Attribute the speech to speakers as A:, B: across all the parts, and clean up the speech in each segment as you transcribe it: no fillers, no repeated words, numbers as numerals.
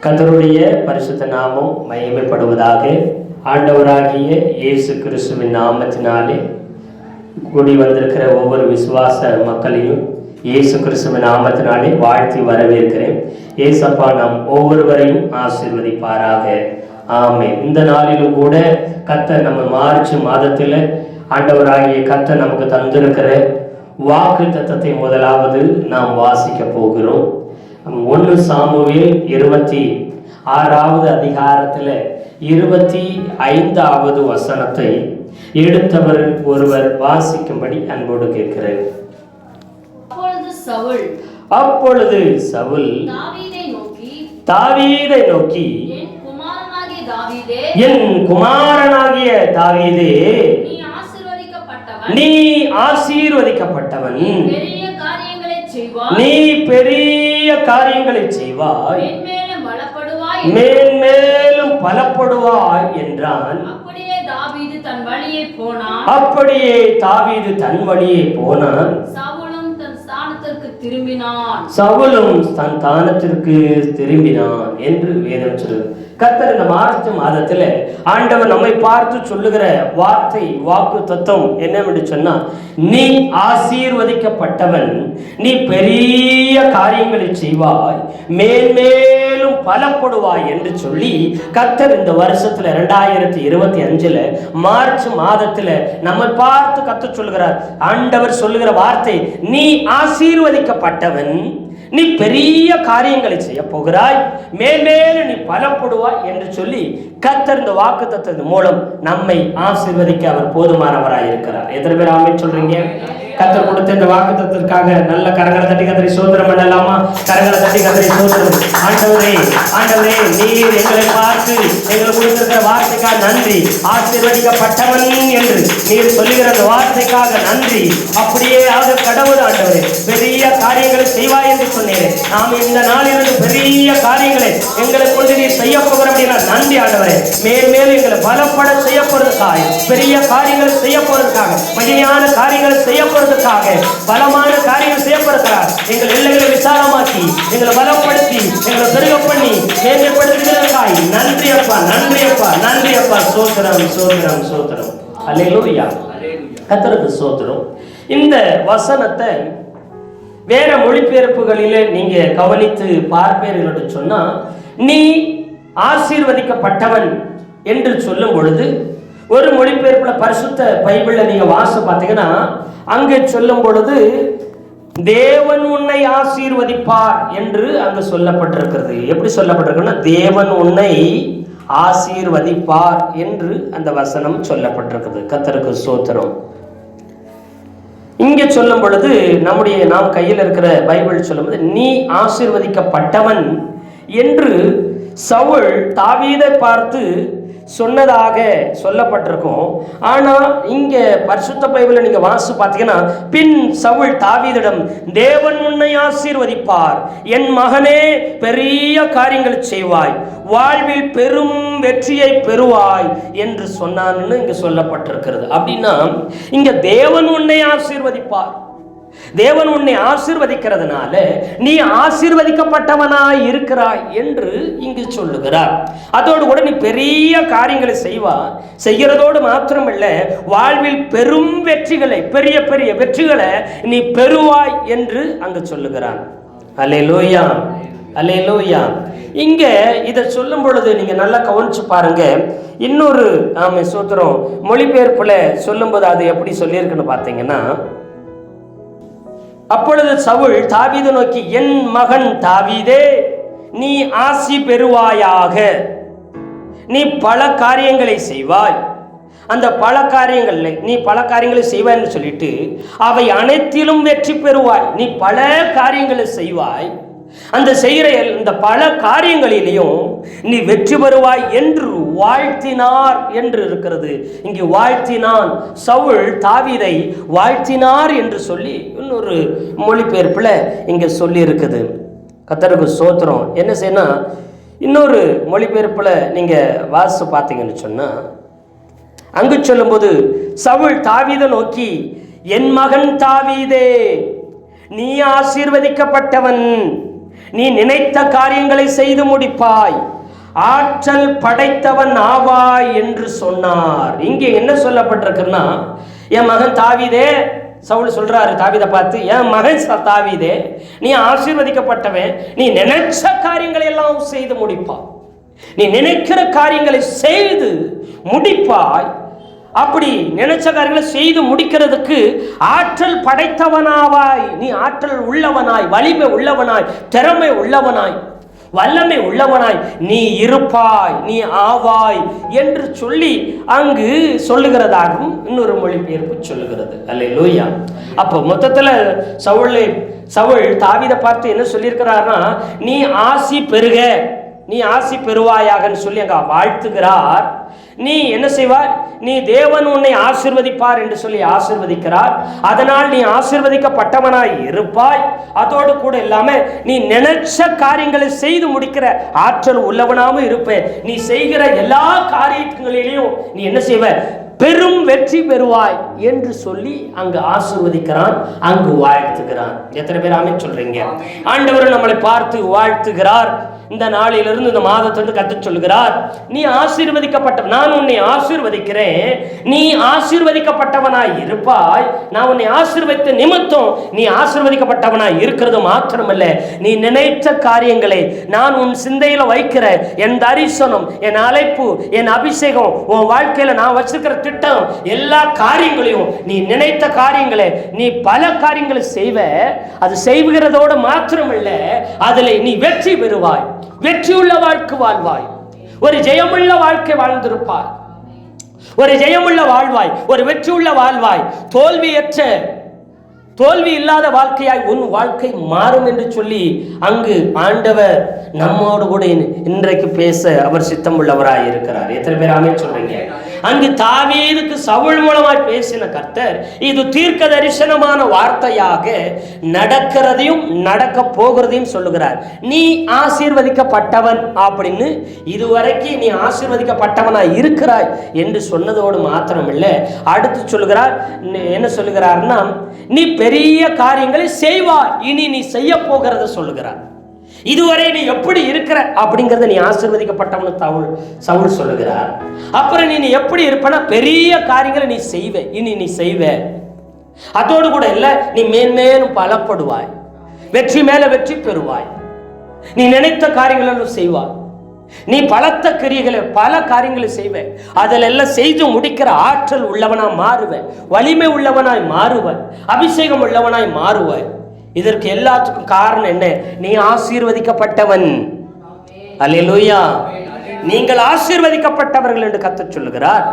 A: கர்த்தருடைய பரிசுத்த நாமம் மகிமைப்படுவதாக. ஆண்டவராகிய இயேசு கிறிஸ்துவின் நாமத்தினாலே கூடி வந்திருக்கிற ஒவ்வொரு விசுவாச மக்களையும் இயேசு கிறிஸ்துவின் நாமத்தினாலே வாழ்த்தி வரவேற்கிறேன். ஏசப்பா நாம் ஒவ்வொருவரையும் ஆசீர்வதிப்பாராக. ஆமென். இந்த நாளிலும் கூட கர்த்தர் நம்ம மார்ச் மாதத்தில் ஆண்டவராகிய கர்த்தர் நமக்கு தந்திருக்கிற வாக்கு தத்தத்தை முதலாவது நாம் வாசிக்க போகிறோம். 1 சாமுவேல் 26வது அதிகாரத்தில் 25வது வசனத்தை எடுத்தவர் ஒருவர் வாசிக்கும்படி அன்போடு கேட்கிறேன். அப்பொழுது சவுல் தாவீதை நோக்கி என் குமாரனாகிய தாவீதே, நீ ஆசீர்வதிக்கப்பட்டவன், நீ பெரிய காரியங்களை செய்வாய், மேன்மேலும் பலப்படுவாய் என்றான். அப்படியே தாவீது தன் வழியே போனான். சவுலும் தன் தானத்திற்கு திரும்பினான் என்று வேதம் சொல்லுது. கர்த்தர் இந்த மார்ச் மாதத்துல ஆண்டவர் நம்மை பார்த்து சொல்லுகிற வார்த்தை, வாக்கு தத்துவம் என்னவென்று சொன்னா, நீ ஆசீர்வதிக்கப்பட்டவன், நீ பெரிய காரியங்களை செய்வாய், மேன்மேலும் பலப்படுவாய் என்று சொல்லி கர்த்தர் இந்த வருஷத்துல 2025 மார்ச் மாதத்துல நம்மை பார்த்து கர்த்தர் சொல்லுகிறார். ஆண்டவர் சொல்லுகிற வார்த்தை, நீ ஆசீர்வதிக்கப்பட்டவன், நீ பெரிய காரியங்களை செய்ய போகிறாய், மேலும் நீ பலப்படுவாய் என்று சொல்லி கர்த்தர் இந்த வாக்குத்தத்தத்தின் மூலம் நம்மை ஆசீர்வதிக்க அவர் போதுமானவராய் இருக்கிறார். எத்தனை பேர் ஆமென் சொல்றீங்க? கர்த்தர் கொடுத்த இந்த வாக்குத்தத்திற்காக நல்ல கரங்களை தட்டி கர்த்தரை ஸ்தோத்திரம் பண்ணலாமா? கரங்களை தட்டி கர்த்தரை ஸ்தோத்திரம். ஆண்டவரே, ஆண்டவரே, நீர் எங்களை பார்த்து எங்களுக்கு கொடுத்திருக்கிற வார்த்தைக்காக நன்றி. ஆசீர்வதிக்கப்பட்டவன் என்று நீர் சொல்லுகிற அந்த வார்த்தைக்காக நன்றி. அப்படியே ஆக கடவுள் ஆண்டவரே, பெரிய காரியங்களை செய்வாய் என்று சொன்னேன். நாம் இந்த நாளிலிருந்து பெரிய காரியங்களை எங்களை கொண்டு நீர் செய்ய போகிற அப்படின்னா நன்றி ஆண்டவரே. மேலும் எங்களை பலப்பட செய்ய போறதுக்காக, பெரிய காரியங்களை செய்ய போறதுக்காக, மகிமையான காரியங்களை செய்ய போறதுக்காக, பலமான காரியங்கள் செய்ய போறதுக்காக எங்கள் எல்லைகளை விசாலமாக்கி, எங்களை பலப்படுத்தி, எங்களை பெருக பண்ணி மேம்படுத்துகிறதுக்காக நன்றி அப்பா, நன்றி அப்பா, நன்றி அப்பா. சோத்திரம், சோத்திரம், சோத்திரம். அல்லேலூயா. கர்த்தருக்கு சோத்திரம். இந்த வசனத்தை வேற மொழிபெயர்ப்புகளிலே நீங்க கவனித்து பார்ப்பீர்கள் என்று சொன்னா, நீ ஆசீர்வதிக்கப்பட்டவன் என்று சொல்லும் பொழுது ஒரு மொழிபெயர்ப்புல பரிசுத்த பைபிள்ல நீங்க வாசி பார்த்தீங்கன்னா, அங்கே சொல்லும் பொழுது தேவன் உன்னை ஆசீர்வதிப்பார் என்று அங்கு சொல்லப்பட்டிருக்கிறது. எப்படி சொல்லப்பட்டிருக்குன்னா, தேவன் உன்னை ஆசீர்வதிப்பார் என்று அந்த வசனம் சொல்லப்பட்டிருக்கிறது. கர்த்தருக்கு ஸ்தோத்திரம். இங்கே சொல்லும் பொழுது நாம் கையில் இருக்கிற பைபிள் சொல்லும்போது, நீ ஆசீர்வதிக்கப்பட்டவன் என்று சவுல் தாவீதை பார்த்து சொன்னதாக சொல்லப்பட்டிருக்கும். ஆனா இங்க பரிசுத்த பைபிளை நீங்க வாசி பார்த்தீங்கன்னா, பின் சவுல் தாவீதிடம், தேவன் உன்னை ஆசீர்வதிப்பார், என் மகனே பெரிய காரியங்களை செய்வாய், வாழ்வில் பெரும் வெற்றியை பெறுவாய் என்று சொன்னான்னு இங்க சொல்லப்பட்டிருக்கிறது. அப்படின்னா இங்க தேவன் உன்னை ஆசீர்வதிப்பார், தேவன் உன்னை ஆசீர்வதிக்கிறதுனால நீ ஆசீர்வதிக்கப்பட்டவனாய் இருக்கிறாய் என்று இங்கு சொல்லுகிறார். அதோடு கூட நீ பெரிய காரியங்களை செய்கிறதோடு மாத்திரமல்ல, வாழ்வில் பெரும் வெற்றிகளை, பெரிய பெரிய வெற்றிகளை நீ பெறுவாய் என்று அங்கு சொல்லுகிறான். அல்லேலூயா, அல்லேலூயா. இங்க இதை சொல்லும் பொழுது நீங்க நல்லா கவனிச்சு பாருங்க. இன்னொரு சூத்திரம் மொழிபெயர்ப்புல சொல்லும்போது அது எப்படி சொல்லியிருக்குன்னு பார்த்தீங்கன்னா, அப்பொழுது சவுல் தாவீதை நோக்கி, என் மகன் தாவீதே, நீ ஆசி பெறுவாயாக, நீ பல காரியங்களை செய்வாய், அந்த பல காரியங்கள்ல நீ பல காரியங்களை செய்வாய் என்று சொல்லிட்டு, அவை அனைத்திலும் வெற்றி பெறுவாய், நீ பல காரியங்களை செய்வாய், அந்த செய்கிற இந்த பல காரியங்களிலேயும் நீ வெற்றி பெறுவாய் என்று வாழ்த்தினார் என்று இருக்கிறது. இங்கு வாழ்த்தினான், சவுல் தாவீதை வாழ்த்தினார் என்று சொல்லி இன்னொரு மொழிபெயர்ப்புல இங்க சொல்லி இருக்குது. கர்த்தருக்கு ஸ்தோத்திரம். என்ன செய்யணும், இன்னொரு மொழிபெயர்ப்புல நீங்க வாசித்து பார்த்தீங்கன்னு சொன்னா, அங்கு சொல்லும்போது சவுல் தாவீதை நோக்கி, என் மகன் தாவீதே, நீ ஆசீர்வதிக்கப்பட்டவன், நீ நினைத்த காரியங்களை செய்து முடிப்பாய், ஆற்றல் படைத்தவன் ஆவாய் என்று சொன்னார். இங்கே என்ன சொல்லப்பட்டிருக்குன்னா, என் மகன் தாவீதே, சவுல் சொல்றாரு தாவீதை பார்த்து, என் மகன் தாவீதே, நீ ஆசீர்வதிக்கப்பட்டவன், நீ நினைச்ச காரியங்களை எல்லாம் செய்து முடிப்பாய், நீ நினைக்கிற காரியங்களை செய்து முடிப்பாய். அப்படி நினைச்ச காரியங்களை செய்து முடிக்கிறதுக்கு ஆற்றல் படைத்தவனாவாய், நீ ஆற்றல் உள்ளவனாய், வலிமை உள்ளவனாய், திறமை உள்ளவனாய், வல்லமை உள்ளவனாய் நீ இருப்பாய், நீ ஆவாய் என்று சொல்லி அங்கு சொல்லுகிறதாகவும் இன்னொரு மொழிபெயர்ப்பு சொல்லுகிறது. அல்லேலூயா. அப்போ மொத்தத்தில் சவுல் தாவீதை பார்த்து என்ன சொல்லியிருக்கிறார்னா, நீ ஆசி பெருக, நீ ஆசி பெறுவாயாகன்னு சொல்லி அங்க வாழ்த்துகிறார். நீ என்ன செய்வாய், நீ தேவன் உன்னை ஆசீர்வதிப்பார் என்று சொல்லி ஆசீர்வதிக்கிறார். அதனால் நீ ஆசீர்வதிக்கப்பட்டவனாய் இருப்பாய். அதோடு கூட இல்லாம நீ நினைச்ச காரியங்களை செய்து முடிக்கிற ஆற்றல் உள்ளவனாகவும் இருப்ப. நீ செய்கிற எல்லா காரியங்களிலையும் நீ என்ன செய்வ, பெரும் வெற்றி பெறுவாய் என்று சொல்லி அங்கு ஆசீர்வதிக்கிறான், அங்கு வாழ்த்துகிறான். எத்தனை பேர் ஆமென் சொல்றீங்க? ஆண்டவர் நம்மளை பார்த்து வாழ்த்துகிறார். இந்த நாளிலிருந்து, இந்த மாதத்திலிருந்து கற்றுச் சொல்கிறார், நீ ஆசீர்வதிக்கப்பட்ட, நான் உன்னை ஆசீர்வதிக்கிறேன், நீ ஆசீர்வதிக்கப்பட்டவனாய் இருப்பாய். நான் உன்னை ஆசீர்வதித்த நிமித்தம் நீ ஆசீர்வதிக்கப்பட்டவனாய் இருக்கிறது மாத்திரமல்ல, நீ நினைத்த காரியங்களை நான் உன் சிந்தையில வைக்கிற என் தரிசனம், என் அழைப்பு, என் அபிஷேகம், உன் வாழ்க்கையில நான் வச்சிருக்கிற திட்டம், எல்லா காரியங்களையும், நீ நினைத்த காரியங்களை, நீ பல காரியங்களை செய்வ. அது செய்கிறதோடு மாத்திரமல்ல, அதில் நீ வெற்றி பெறுவாய், வெற்றியுள்ள வாழ்க்கை வாழ்வாய், ஒரு ஜெயமுள்ள வாழ்க்கை வாழ்ந்திருப்பாய், ஒரு ஜெயமுள்ள வாழ்வாய், ஒரு வெற்றியுள்ள வாழ்வாய், தோல்வி இல்லாத வாழ்க்கையாய் உன் வாழ்க்கை மாறும் என்று சொல்லி அங்கு ஆண்டவர் நம்மோடு கூட இன்றைக்கு பேச அவர் சித்தம் உள்ளவராய் இருக்கிறார். எத்தனை பேர் ஆமென் சொல்றீங்க? அங்கு தாவீதுக்கு சவுல் மூலமாய் பேசின கர்த்தர் இது தீர்க்க தரிசனமான வார்த்தையாக நடக்கிறதையும் நடக்க போகிறதையும் சொல்லுகிறார். நீ ஆசீர்வதிக்கப்பட்டவன் அப்படின்னு, இதுவரைக்கும் நீ ஆசீர்வதிக்கப்பட்டவனா இருக்கிறாய் என்று சொன்னதோடு மாத்திரமில்லை, அடுத்து சொல்லுகிறார், என்ன சொல்லுகிறார்னா, நீ பெரிய காரியங்களை செய்வாய், இனி நீ செய்ய போகிறத சொல்லுகிறார். இதுவரை நீ எப்படி இருக்கிற அப்படிங்கறத நீ ஆசீர்வதிக்கப்பட்டவனு சவுல் சொல்லுகிறார். அப்புறம் நீ எப்படி இருப்பனா, பெரிய காரியங்களை நீ செய்வ, இனி நீ செய்வ. அதோடு கூட இல்ல, நீ மேன்மேலும் பலப்படுவாய், வெற்றி மேல வெற்றி பெறுவாய், நீ நினைத்த காரியங்களும் செய்வாய், நீ பலத்த கிரியைகளை, பல காரியங்களை செய்வ, அதில் எல்லாம் செய்து முடிக்கிற ஆற்றல் உள்ளவனாய் மாறுவ, வலிமை உள்ளவனாய் மாறுவ, அபிஷேகம் உள்ளவனாய் மாறுவ. இதற்கு எல்லாத்துக்கும் காரணம் என்ன? நீ ஆசீர்வதிக்கப்பட்டவன். அல்லேலூயா. நீங்கள் ஆசீர்வதிக்கப்பட்டவர்கள் என்று கர்த்தர் சொல்லுகிறார்.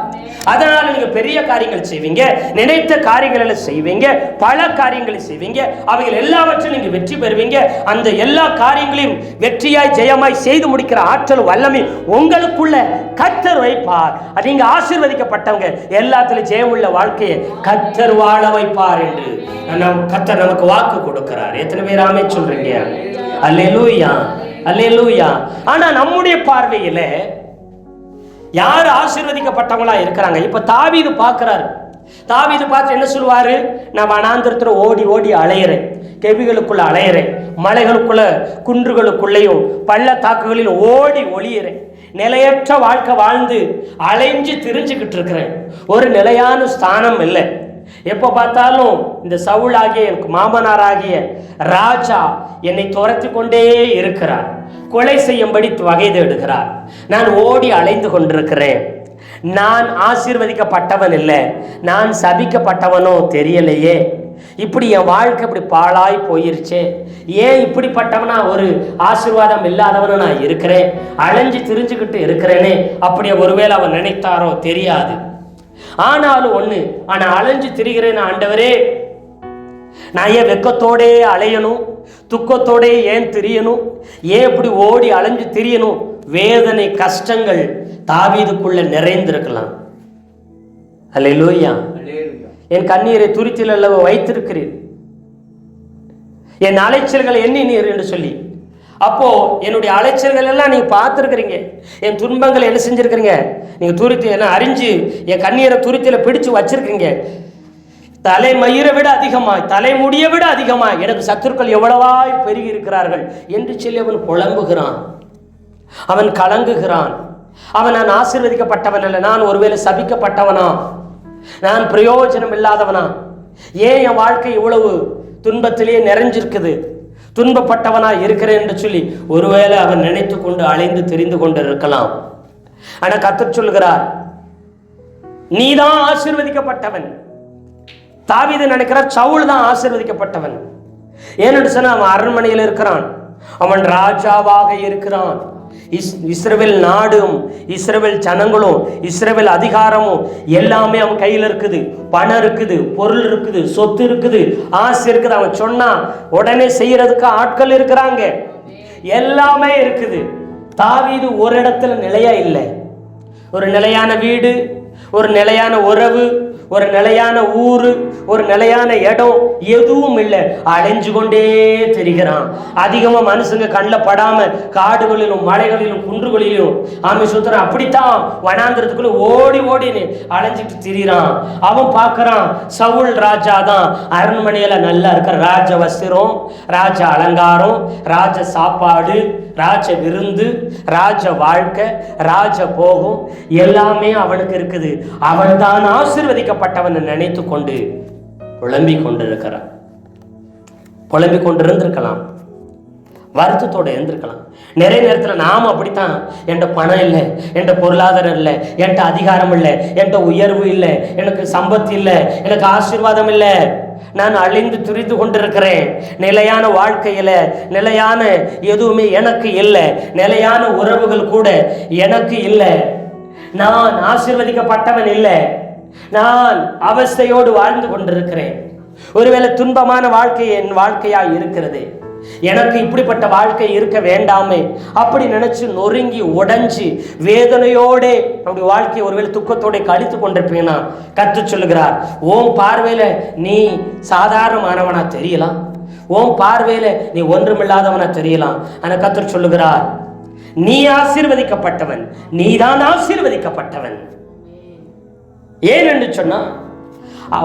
A: அதனால நீங்க பெரிய காரியங்கள் செய்வீங்க, நினைத்த காரியங்களை செய்வீங்க, பல காரியங்களை செய்வீங்க, அவைகள் எல்லாவற்றையும் நீங்க வெற்றி பெறுவீங்க. அந்த எல்லா காரியங்களையும் வெற்றியாய் ஜெயமாய் செய்து முடிக்கிற ஆற்றல் வல்லமை உங்களுக்குள்ள கர்த்தர் வைப்பார். நீங்க ஆசீர்வதிக்கப்பட்டவங்க, எல்லாத்திலும் ஜெயமுள்ள வாழ்க்கையை கர்த்தர் வாழ வைப்பார் என்று கர்த்தர் நமக்கு வாக்கு கொடுக்கிறார். எத்தனை பேர் ஆமென் சொல்றீங்க? அல்லேலூயா, அல்லேலூயா. ஆனா நம்முடைய பார்வையில யார் ஆசீர்வதிக்கப்பட்டவங்களா இருக்கிறாங்க? இப்ப தாவீது பார்க்கிறாரு. தாவீது பார்த்து என்ன சொல்லுவாரு? நான் வனாந்திரத்துல ஓடி ஓடி அலையிறேன், கெபிகளுக்குள்ள அலையிறேன், மலைகளுக்குள்ள குன்றுகளுக்குள்ளேயும் பள்ளத்தாக்குகளில் ஓடி ஒளியிறேன், நிலையற்ற வாழ்க்கை வாழ்ந்து அலைஞ்சு திரிஞ்சுக்கிட்டு இருக்கிறேன், ஒரு நிலையான ஸ்தானம் இல்லை. எப்போ பார்த்தாலும் இந்த சவுல் ஆகிய எனக்கு மாமனாராகிய ராஜா என்னை துரத்தி கொண்டே இருக்கிறார், கொலை செய்யும்படி வகை தேடுகிறார், நான் ஓடி அலைந்து கொண்டிருக்கிறேன், நான் ஆசீர்வதிக்கப்பட்டவன் இல்லை, நான் சபிக்கப்பட்டவனோ தெரியலையே, இப்படி என் வாழ்க்கை இப்படி பாழாய் போயிருச்சே, ஏன் இப்படிப்பட்டவனா ஒரு ஆசீர்வாதம் இல்லாதவன நான் இருக்கிறேன், அலைஞ்சு திரிஞ்சுக்கிட்டு இருக்கிறேனே, அப்படியே ஒருவேளை அவன் நினைத்தாரோ தெரியாது. ஆனாலும் ஒண்ணு, ஆனா அலைஞ்சு திரிகிறேன் ஆண்டவரே, நான் ஏன் வெக்கத்தோடே அலையணும், துக்கத்தோடே ஏன் திரியணும், ஏன் இப்படி ஓடி அலைஞ்சு திரியணும்? வேதனை கஷ்டங்கள் தாவீதுக்குள்ள நிறைந்திருக்கலாம். அல்லேலூயா. என் கண்ணீரை துரித்தில் அல்லவோ வைத்திருக்கிறீர், என் அலைச்சல்களை எண்ணினீர் என்று சொல்லி. அப்போ என்னுடைய அலைச்சல்கள் எல்லாம் நீங்க பார்த்துருக்கிறீங்க, என் துன்பங்களை என்ன செஞ்சிருக்கிறீங்க, நீங்க துரித்தி என்ன அறிஞ்சு என் கண்ணீரை துரித்தில பிடிச்சு வச்சிருக்கீங்க. தலைமயிரை விட அதிகமாய், தலைமுடியை விட அதிகமாய் எனக்கு சத்துருக்கள் எவ்வளவாய் பெருகி இருக்கிறார்கள் என்று சொல்லி அவன் புலம்புகிறான், அவன் கலங்குகிறான். அவன் நான் ஆசீர்வதிக்கப்பட்டவன் அல்ல, நான் ஒருவேளை சபிக்கப்பட்டவனா, நான் பிரயோஜனம் இல்லாதவனா, ஏன் என் வாழ்க்கை இவ்வளவு துன்பத்திலேயே நிறைஞ்சிருக்குது, துன்பப்பட்டவனா இருக்கிறேன் என்று சொல்லி ஒருவேளை அவன் நினைத்து கொண்டு அலைந்து தெரிந்து கொண்டு இருக்கலாம். ஆனா கர்த்தர் சொல்கிறார், நீதான் ஆசீர்வதிக்கப்பட்டவன். தாவீது நினைக்கிறார் சவுல் தான் ஆசீர்வதிக்கப்பட்டவன். ஏனென்று சொன்னா அவன் அரண்மனையில் இருக்கிறான், அவன் ராஜாவாக இருக்கிறான். இஸ்ரவேல் நாடும் இஸ்ரவேல் ஜனங்களும் இஸ்ரவேல் அதிகாரமும் எல்லாமே அவன் கையில் இருக்குது. பணம் இருக்குது, பொருள் இருக்குது, சொத்து இருக்குது, ஆசை இருக்குது. அவன் சொன்னா உடனே செய்யறதுக்கு ஆட்கள் இருக்கிறாங்க, எல்லாமே இருக்குது. தாவீது ஒரு இடத்துல நிலையா இல்லை. ஒரு நிலையான வீடு, ஒரு நிலையான உறவு, ஒரு நிலையான ஊரு, ஒரு நிலையான இடம் எதுவும் இல்லை. அலைஞ்சு கொண்டே தெரிகிறான். அதிகமா மனுஷங்க கண்ணில் படாம காடுகளிலும் மலைகளிலும் குன்றுகளிலும் ஆமை சுத்துறான். அப்படித்தான் வனாந்திரத்துக்குள்ள ஓடி ஓடி அலைஞ்சிட்டு திரிகிறான். அவன் பார்க்கறான் சவுல் ராஜா தான் அரண்மனையில நல்லா இருக்கிற ராஜ வஸ்திரம், ராஜ அலங்காரம், ராஜ சாப்பாடு, ராஜ விருந்து, ராஜ வாழ்க்கை, ராஜ போகம் எல்லாமே அவனுக்கு இருக்குது. அவன் தான் ஆசீர்வதிக்கப்பட்டவன் நினைத்து கொண்டு புலம்பிக் கொண்டிருக்கிறான். புலம்பிக் கொண்டிருந்திருக்கலாம், வருத்தத்தோடு இருந்திருக்கலாம். நிறைய நேரத்தில் நாம் அப்படித்தான், என்கிட்ட பணம் இல்லை, என்கிட்ட பொருளாதாரம் இல்லை, என்கிட்ட அதிகாரம் இல்லை, என்கிட்ட உயர்வு இல்லை, எனக்கு சம்பத்து இல்லை, எனக்கு ஆசீர்வாதம் இல்லை, நான் அழிந்து துரிந்து கொண்டிருக்கிறேன், நிலையான வாழ்க்கையில நிலையான எதுவுமே எனக்கு இல்லை, நிலையான உறவுகள் கூட எனக்கு இல்லை, நான் ஆசீர்வதிக்கப்பட்டவன் இல்லை, நான் அவஸ்தையோடு வாழ்ந்து கொண்டிருக்கிறேன். ஒருவேளை துன்பமான வாழ்க்கை என் வாழ்க்கையா இருக்கிறது, எனக்கு இப்படிப்பட்ட வாழ்க்கை இருக்க வேண்டாமே அப்படி நினைச்சு நொறுங்கி உடைஞ்சு வேதனையோட நம்முடைய வாழ்க்கையை ஒருவேளை துக்கத்தோட கழித்து கொண்டிருப்பீங்கன்னா கர்த்தர் சொல்லுகிறார், ஓம் பார்வையில நீ சாதாரணமானவனா தெரியலாம், ஓம் பார்வையில நீ ஒன்றுமில்லாதவனா தெரியலாம். ஆனா கர்த்தர் சொல்லுகிறார், நீ ஆசீர்வதிக்கப்பட்டவன், நீதான் ஆசீர்வதிக்கப்பட்டவன். ஏன் என்று சொன்னா,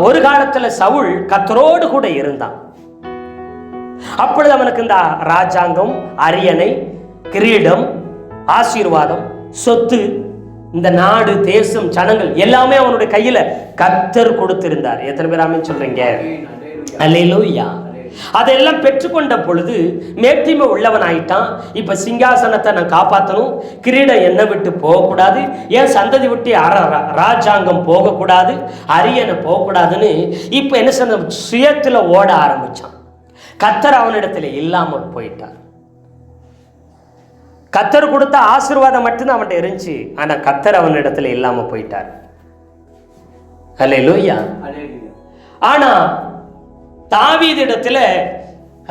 A: ஒரு காலத்துல சவுல் கர்த்தரோடு கூட இருந்தான். அப்பொழுது அவனுக்கு இந்த ராஜாங்கம், அரியணை, கிரீடம், ஆசீர்வாதம், சொத்து, இந்த நாடு, தேசம், ஜனங்கள் எல்லாமே அவனுடைய கையில கர்த்தர் கொடுத்திருந்தார். எத்தனை பேர் ஆமென் சொல்றீங்க? அல்லேலூயா. அதெல்லாம் பெற்றுக்கொண்ட பொழுது மேட்டிமை உள்ளவன் ஆயிட்டான். இப்ப சிங்காசனத்தை நான் காப்பாற்றணும், கிரீடம் என்னை விட்டு போகக்கூடாது, ஏன் சந்ததி விட்டு ராஜாங்கம் போகக்கூடாது, அரியணை போகக்கூடாதுன்னு இப்ப என்ன சொன்ன சுயத்துல ஓட ஆரம்பிச்சான். கர்த்தர் அவனிடத்துல இல்லாமல் போயிட்டார். கர்த்தர் கொடுத்த ஆசீர்வாதம் மட்டும்தான் அவன்கிட்ட இருந்துச்சு, ஆனா கர்த்தர் அவனிடத்துல இல்லாம போயிட்டார். அல்லேலூயா. ஆனா தாவீது இடத்துல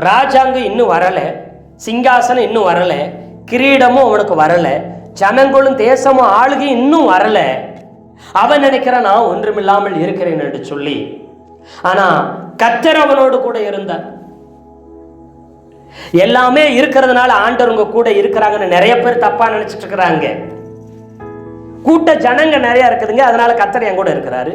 A: ராஜாங்கம் இன்னும் வரல, சிங்காசனம் இன்னும் வரல, கிரீடமும் அவனுக்கு வரல, ஜனங்களும் தேசமும் ஆளுகை இன்னும் வரல. அவன் நினைக்கிறான் நான் ஒன்றுமில்லாமல் இருக்கிறேன் என்று சொல்லி. ஆனா கர்த்தர் அவனோடு கூட இருந்தார். எல்லாமே இருக்கிறதுனால ஆண்டவர் உங்க கூட இருக்கிறாங்கன்னு நிறைய பேர் தப்பா நினைச்சிட்டு இருக்கிறாங்க. கூட்ட ஜனங்க நிறைய இருக்குதுங்க, அதனால கர்த்தர் என் கூட இருக்கிறாரு.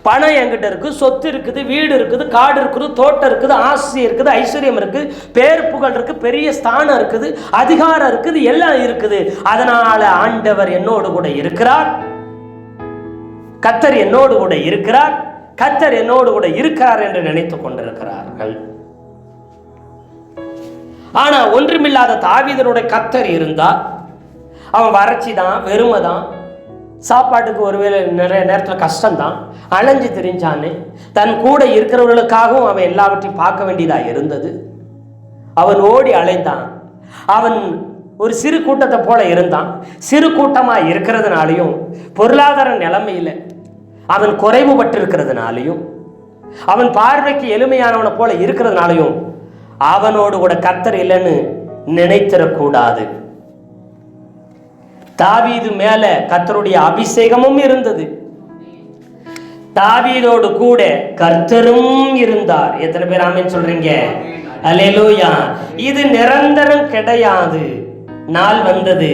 A: பணம் என்கிட்ட இருக்கு, சொத்து இருக்குது, வீடு இருக்குது, காடு இருக்குது, தோட்டம் இருக்குது, ஆசை இருக்குது, ஐஸ்வர்யம் இருக்கு, பேர் புகழ் இருக்கு, பெரிய ஸ்தானம் இருக்குது, அதிகாரம் இருக்குது, எல்லாம் இருக்குது. அதனால ஆண்டவர் என்னோடு கூட இருக்கிறார், கர்த்தர் என்னோடு கூட இருக்கிறார், கர்த்தர் என்னோடு கூட இருக்கிறார் என்று நினைத்துக் கொண்டிருக்கிறார்கள். ஆனா ஒன்றுமில்லாத தாவீதனுடைய கர்த்தர் இருந்தார். அவன் வறட்சி தான், வெறுமை தான், சாப்பாட்டுக்கு ஒருவேளை நிறைய நேரத்தில் கஷ்டம்தான், அலைஞ்சு தெரிஞ்சானே, தன் கூட இருக்கிறவர்களுக்காகவும் அவன் எல்லாவற்றையும் பார்க்க வேண்டியதாக இருந்தது. அவன் ஓடி அலைந்தான். அவன் ஒரு சிறு கூட்டத்தை போல இருந்தான். சிறு கூட்டமாக இருக்கிறதுனாலையும், பொருளாதார நிலைமையில் அவன் குறைவுபட்டு இருக்கிறதுனாலையும், அவன் பார்வைக்கு எளிமையானவனை போல இருக்கிறதுனாலையும் அவனோடு கூட கர்த்தர் இல்லைன்னு நினைத்திடக்கூடாது. தாவீது மேல கர்த்தருடைய அபிஷேகமும் இருந்தது, தாவீதோடு கூட கர்த்தரும் இருந்தார். எத்தனை பேர் ஆமென் சொல்றீங்க? அல்லேலூயா. இது நிரந்தரம் கிடையாது. நாள் வந்தது,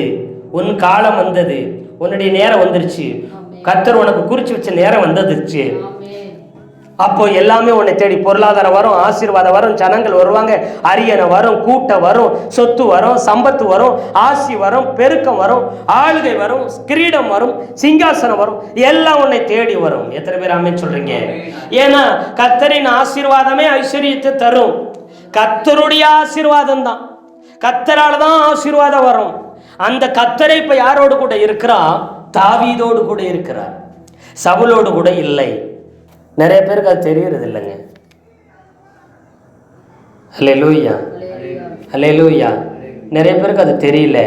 A: உன் காலம் வந்தது, உன்னுடைய நேரம் வந்துருச்சு, கர்த்தர் உனக்கு குறிச்சு வச்ச நேரம் வந்துருச்சு. அப்போ எல்லாமே உன்னை தேடி, பொருளாதாரம் வரும், ஆசீர்வாதம் வரும், ஜனங்கள் வருவாங்க, அரியணை வரும், கூட்டம் வரும், சொத்து வரும், சம்பத்து வரும், ஆசி வரும், பெருக்கம் வரும், ஆளுகை வரும், கிரீடம் வரும், சிங்காசனம் வரும், எல்லாம் உன்னை தேடி வரும். எத்தனை பேர் ஆமென் சொல்றீங்க? ஏன்னா கர்த்தரின் ஆசீர்வாதமே ஐஸ்வர்யத்தை தரும். கர்த்தருடைய ஆசீர்வாதம் தான், கர்த்தரால தான் ஆசீர்வாதம் வரும். அந்த கர்த்தரை இப்ப யாரோடு கூட இருக்கிறார்? தாவீதோடு கூட இருக்கிறார், சவுலோடு கூட இல்லை. நிறைய பேருக்கு அது தெரியறது இல்லைங்க. அல்லேலூயா, அல்லேலூயா. நிறைய பேருக்கு அது தெரியல.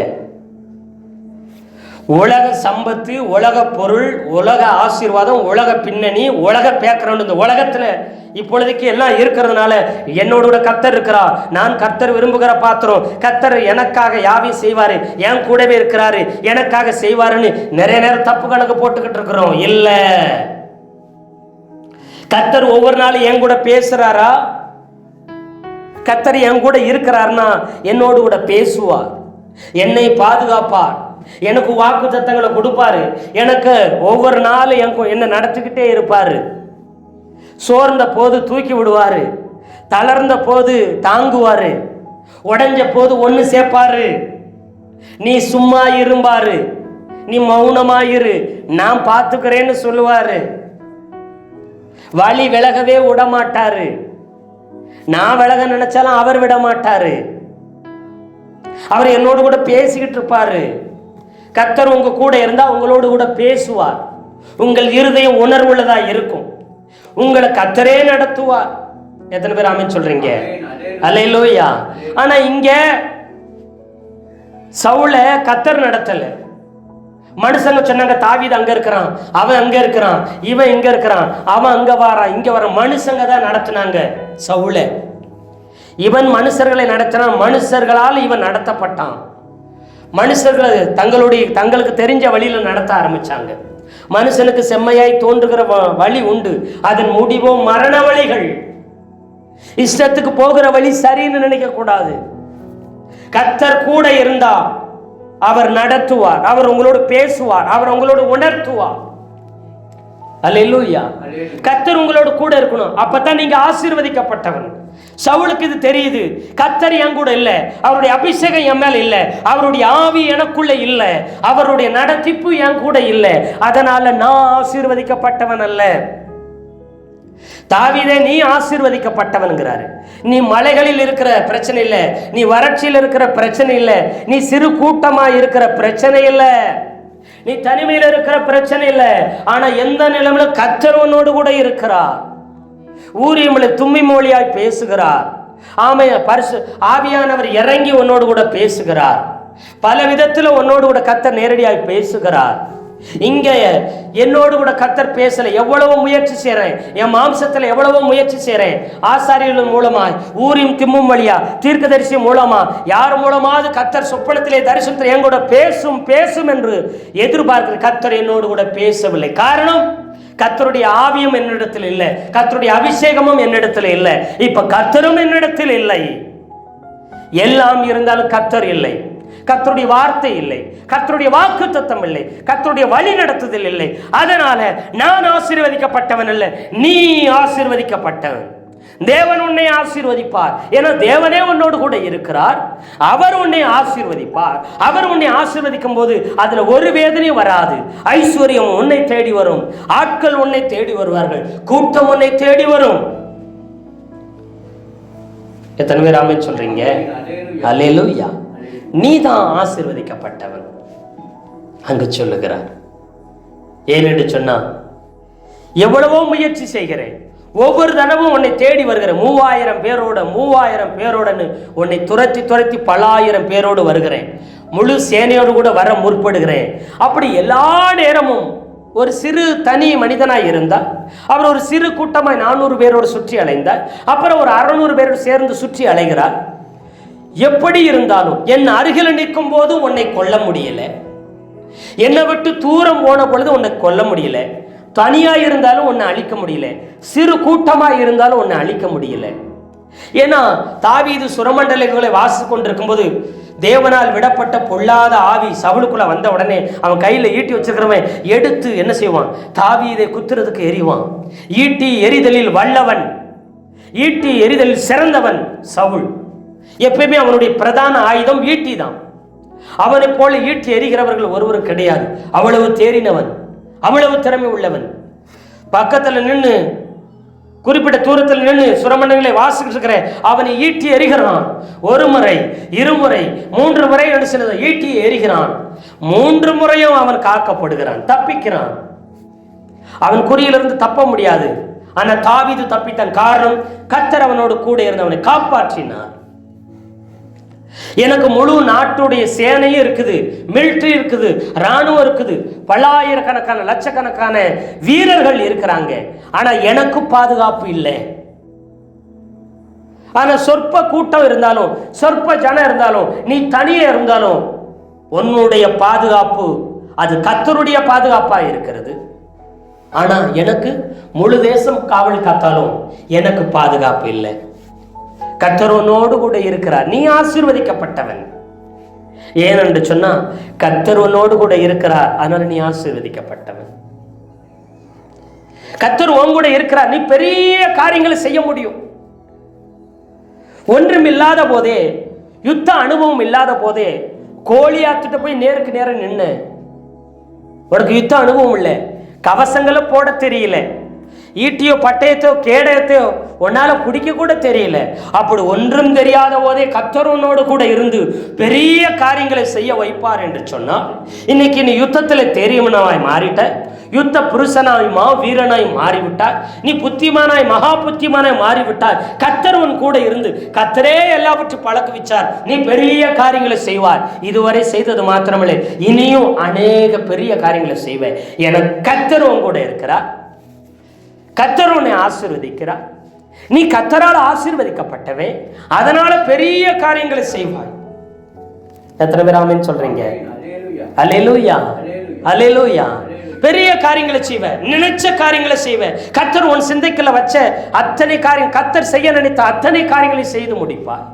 A: உலக சம்பத்து, உலக பொருள், உலக ஆசீர்வாதம், உலக பின்னணி, உலக பேக்ரவுண்ட், இந்த உலகத்துல இப்பொழுதைக்கு எல்லாம் இருக்கிறதுனால என்னோட கூட கர்த்தர் இருக்கிறா, நான் கர்த்தர் விரும்புகிற பாத்திரம், கர்த்தர் எனக்காக யாவையும் செய்வாரு, என் கூடவே இருக்கிறாரு, எனக்காக செய்வாருன்னு நிறைய நேரம் தப்பு கணக்கு போட்டுக்கிட்டு இருக்கிறோம். இல்ல, கர்த்தர் ஒவ்வொரு நாளும் என் கூட பேசுறாரா? கர்த்தர் என் கூட இருக்கிறார்னா என்னோடு கூட பேசுவார், என்னை பாதுகாப்பார், எனக்கு வாக்கு தத்தங்களை கொடுப்பாரு, எனக்கு ஒவ்வொரு நாளும் என்ன நடத்திக்கிட்டே இருப்பாரு. சோர்ந்த போது தூக்கி விடுவாரு, தளர்ந்த போது தாங்குவாரு, உடைஞ்ச போது ஒண்ணு சேர்ப்பாரு. நீ சும்மா இருப்பாரு, நீ மௌனமாயிரு, நான் பார்த்துக்கிறேன்னு சொல்லுவாரு. வழி விலகவே விட மாட்டாரு. நான் விலக நினைச்சாலும் அவர் விட மாட்டாரு. அவர் என்னோடு கூட பேசிக்கிட்டு இருப்பாரு. கர்த்தர் உங்க கூட இருந்தா உங்களோடு கூட பேசுவார். உங்கள் இருதயம் உணர்வுள்ளதா இருக்கும். உங்களை கர்த்தரே நடத்துவார். எத்தனை பேர் ஆமென் சொல்றீங்க? அல்லேலூயா. ஆனா இங்க சவுல கர்த்தர் நடத்தல. மனுஷங்க சொன்னாங்க, தாவீது அங்க இருக்கிறான், அவன் அங்க இருக்கிறான், இவன் இங்க இருக்கிறான், அவன் அங்க வாரான், இங்க வர. மனுஷங்க தான் நடத்தினாங்க சவுல. இவன் மனுஷர்களை நடத்தினான், மனுஷர்களால் இவன் நடத்தப்பட்டான். மனுஷர்கள் தங்களுக்கு தெரிஞ்ச வழியில நடத்த ஆரம்பிச்சாங்க. மனுஷனுக்கு செம்மையாய் தோன்றுகிற வழி உண்டு, அதன் முடிவோ மரண வழிகள். இஷ்டத்துக்கு போகிற வழி சரின்னு நினைக்க கூடாது. கர்த்தர் கூட இருந்தா அவர் நடத்துவார், அவர் உங்களோடு பேசுவார், அவர் உங்களோடு உணர்த்துவார். அல்லேலூயா. கர்த்தர் உங்களோடு கூட இருக்கணும், அப்பதான் நீங்க ஆசீர்வதிக்கப்பட்டவன். சவுலுக்கு இது தெரியுது, கர்த்தர் என் கூட இல்ல, அவருடைய அபிஷேகம் என் மேல இல்ல, அவருடைய ஆவி எனக்குள்ள இல்ல, அவருடைய நடத்திப்பு என் கூட இல்ல, அதனால நான் ஆசீர்வதிக்கப்பட்டவன் அல்ல. தாவீதே, நீ ஆசீர்வதிக்கப்பட்டவன்கிறாரு. நீ மலைகளில் இருக்கிற பிரச்சனை இல்ல, நீ வறட்சியில் இருக்கிற பிரச்சனை இல்ல, நீ சிறு கூட்டமா இருக்கிற பிரச்சனை இல்ல, நீ தனிமையில் இருக்கிற பிரச்சனை இல்ல. ஆனா எந்த நிலைமையில கர்த்தர் உன்னோடு கூட இருக்கிறார். ஊரியமில் தும்மி மொழியாய் பேசுகிறார். ஆமைய பரிசு ஆவியானவர் இறங்கி உன்னோடு கூட பேசுகிறார். பல விதத்துல உன்னோடு கூட கர்த்தர் நேரடியாய் பேசுகிறார். இங்க என்னோடு கூட கர்த்தர் பேசல. எவ்வளவோ முயற்சி செய்றேன், என் மாம்சத்துல எவ்வளவோ முயற்சி செய்றேன். ஆசாரியர்கள் மூலமா, ஊரியும் திம்மும் வழியா, தீர்க்கதரிசி மூலமா, யார் மூலமாவது கர்த்தர் சொப்பனத்திலே தரிசனத்தில் என் கூட பேசும் பேசும் என்று எதிர்பார்க்கிற கர்த்தர் என்னோடு கூட பேசவில்லை. காரணம், கர்த்தருடைய ஆவியும் என்னிடத்தில் இல்லை, கர்த்தருடைய அபிஷேகமும் என்னிடத்தில் இல்லை. இப்ப கர்த்தரும் என்னிடத்தில் இல்லை. எல்லாம் இருந்தாலும் கர்த்தர் இல்லை, கர்த்தருடைய வார்த்தை இல்லை, கர்த்தருடைய வாக்குத்தத்தம் இல்லை, கர்த்தருடைய வழி நடத்துதல் இல்லை. அதனால நான் ஆசீர்வதிக்கப்பட்டவன் அல்ல, நீ ஆசீர்வதிக்கப்பட்டவன். தேவன் உன்னை ஆசீர்வதிப்பார். ஏன்னா தேவனே உன்னோடு கூட இருக்கிறார். அவர் உன்னை ஆசீர்வதிப்பார். அவர் உன்னை ஆசீர்வதிக்கும் போது அதுல ஒரு வேதனையும் வராது. ஐஸ்வர்யம் உன்னை தேடி வரும், ஆட்கள் உன்னை தேடி வருவார்கள், கூட்டம் உன்னை தேடி வரும். எத்தனை பேர் ஆமென் சொல்றீங்க? அல்லேலூயா. நீ தான் ஆசீர்வதிக்கப்பட்டவன் அங்கு சொல்லுகிறார். ஏனென்று சொன்னா, எவ்வளவோ முயற்சி செய்கிறேன், ஒவ்வொரு தடவும் உன்னை தேடி வருகிற 3000 பேரோடன்னு உன்னை துரத்தி துரத்தி பல ஆயிரம் பேரோடு வருகிறேன், முழு சேனையோடு கூட வர முற்படுகிறேன். அப்படி எல்லா நேரமும் ஒரு சிறு தனி மனிதனாய் இருந்தால், அவர் ஒரு சிறு கூட்டமாய் 400 பேரோடு சுற்றி அலைந்தார். அப்புறம் ஒரு 600 பேரோடு சேர்ந்து சுற்றி அலைகிறார். எப்படி இருந்தாலும் என் அருகில் நிற்கும் போது உன்னை கொல்ல முடியல, என்னை விட்டு தூரம் போன பொழுது உன்னை கொல்ல முடியல, தனியா இருந்தாலும் உன்னை அழிக்க முடியல, சிறு கூட்டமா இருந்தாலும் உன்னை அழிக்க முடியல. ஏன்னா தாவீது சுரமண்டலங்களை வாசித்து கொண்டிருக்கும் போது தேவனால் விடப்பட்ட பொல்லாத ஆவி சவுலுக்குள்ள வந்த உடனே அவன் கையில ஈட்டி வச்சிருக்கிறவன் எடுத்து என்ன செய்வான்? தாவீதை குத்துறதுக்கு எறிவான். ஈட்டி எறிதலில் வல்லவன், ஈட்டி எறிதலில் சிறந்தவன் சவுல். எப்பயுமே அவனுடைய பிரதான ஆயுதம் ஈட்டி தான். அவனை போல ஈட்டி எறிகிறவர்கள் ஒருவரும் கிடையாது. அவ்வளவு தேறினவன், அவ்வளவு திறமை உள்ளவன். பக்கத்தில் நின்று குறிப்பிட்ட தூரத்தில் நின்று சுரமண்டலங்களை வாசிக்கிட்டு இருக்கிற அவனை ஈட்டி எறிகிறான். ஒரு முறை, இருமுறை, 3 முறை என்று சில ஈட்டி எறிகிறான். 3 முறையும் அவன் காக்கப்படுகிறான், தப்பிக்கிறான். அவன் குறியிலிருந்து தப்ப முடியாது. ஆனா தாவீது தப்பித்தான். காரணம், கர்த்தர் அவனோடு கூட இருந்தவனை காப்பாற்றினார். எனக்கு முழு நாட்டுடைய சேனையும் இருக்குது, மிலிட்டரி இருக்குது, ராணுவம் இருக்குது, பல்லாயிரக்கணக்கான லட்சக்கணக்கான வீரர்கள் இருக்கிறாங்க. ஆனா எனக்கு பாதுகாப்பு இல்லை. ஆனா சொற்ப கூட்டம் இருந்தாலும், சொற்ப ஜனம் இருந்தாலும், நீ தனியே இருந்தாலும் உன்னுடைய பாதுகாப்பு அது கர்த்தருடைய பாதுகாப்பா இருக்கிறது. ஆனா எனக்கு முழு தேசம் காவல் காத்தாலும் எனக்கு பாதுகாப்பு இல்லை. கர்த்தர் உன்னோடு கூட இருக்கிறார். நீ ஆசீர்வதிக்கப்பட்டவன். ஏனென்று சொன்னா கர்த்தர் உன்னோடு கூட இருக்கிறார், அதனால நீ ஆசீர்வதிக்கப்பட்டவன். கர்த்தர் உன் கூட இருக்கிறார், நீ பெரிய காரியங்களை செய்ய முடியும். ஒன்றும் இல்லாத போதே, யுத்த அனுபவம் இல்லாத போதே கோலியாத்திட்ட போய் நேருக்கு நேரம் நின்று, உனக்கு யுத்த அனுபவம் இல்லை, கவசங்களை போட தெரியல, ஈட்டியோ பட்டயத்தோ கேடயத்தையோ உன்னால பிடிக்க கூட தெரியல, அப்படி ஒன்றும் தெரியாத போதே கர்த்தர் உன்னோடு கூட இருந்து பெரிய காரியங்களை செய்ய வைப்பார் என்று சொன்னால், இன்னைக்கு நீ யுத்தத்தில் தெரியுமனாய் மாறிட்ட, யுத்த புருஷனாய் வீரனாய் மாறிவிட்டார், நீ புத்திமானாய் மகா புத்திமானாய் மாறிவிட்டார். கர்த்தர் உன் கூட இருந்து கர்த்தரே எல்லாவற்றையும் பழக்க வச்சார். நீ பெரிய காரியங்களை செய்வார். இதுவரை செய்தது மாத்திரமில்லை, இனியும் அநேக பெரிய காரியங்களை செய்வேன். என கர்த்தர் உன் கூட இருக்கிறார். கர்த்தர் உன்னை ஆசீர்வதிக்கிறார். நீ கர்த்தரால் ஆசீர்வதிக்கப்பட்டவே, அதனால பெரிய காரியங்களை செய்வாய். எத்தனை பேர் ஆமென் சொல்றீங்க? அல்லேலூயா, அல்லேலூயா. பெரிய காரியங்களை செய்வ, நினைச்ச காரியங்களை செய்வ. கர்த்தர் உன் சிந்தைக்குள்ள வச்ச அத்தனை காரியம், கர்த்தர் செய்ய நினைத்த அத்தனை காரியங்களை செய்து முடிப்பார்.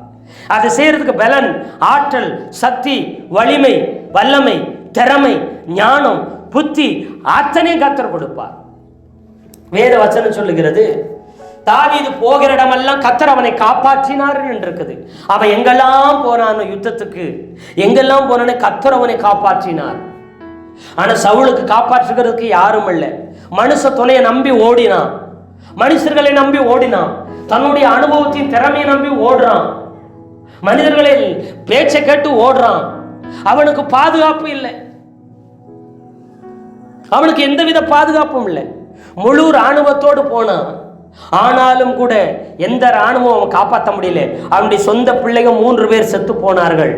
A: அதை செய்யறதுக்கு பலன், ஆற்றல், சக்தி, வலிமை, வல்லமை, திறமை, ஞானம், புத்தி அத்தனையும் கர்த்தர் கொடுப்பார். வேத வசனம் சொல்லுகிறது, தாவீது போகிற இடமெல்லாம் கர்த்தர் அவனை காப்பாற்றினார் என்று இருக்குது. அவன் எங்கெல்லாம் போனானோ யுத்தத்துக்கு, எங்கெல்லாம் போனானோ கர்த்தர் அவனை காப்பாற்றினார். ஆனா சவுலுக்கு காப்பாற்றுகிறதுக்கு யாரும் இல்லை. மனுஷ துணையை நம்பி ஓடினான், மனுஷர்களை நம்பி ஓடினான், தன்னுடைய அனுபவத்தின் திறமையை நம்பி ஓடுறான், மனிதர்களை பேச்சை கேட்டு ஓடுறான். அவனுக்கு பாதுகாப்பு இல்லை, அவனுக்கு எந்தவித பாதுகாப்பும் இல்லை. முழு இராணுவத்தோடு போனான். ஆனாலும் கூட எந்த இராணுவம் அவன் காப்பாற்ற முடியல. அவனுடைய சொந்த பிள்ளைங்க 3 பேர் செத்து போனார்கள்.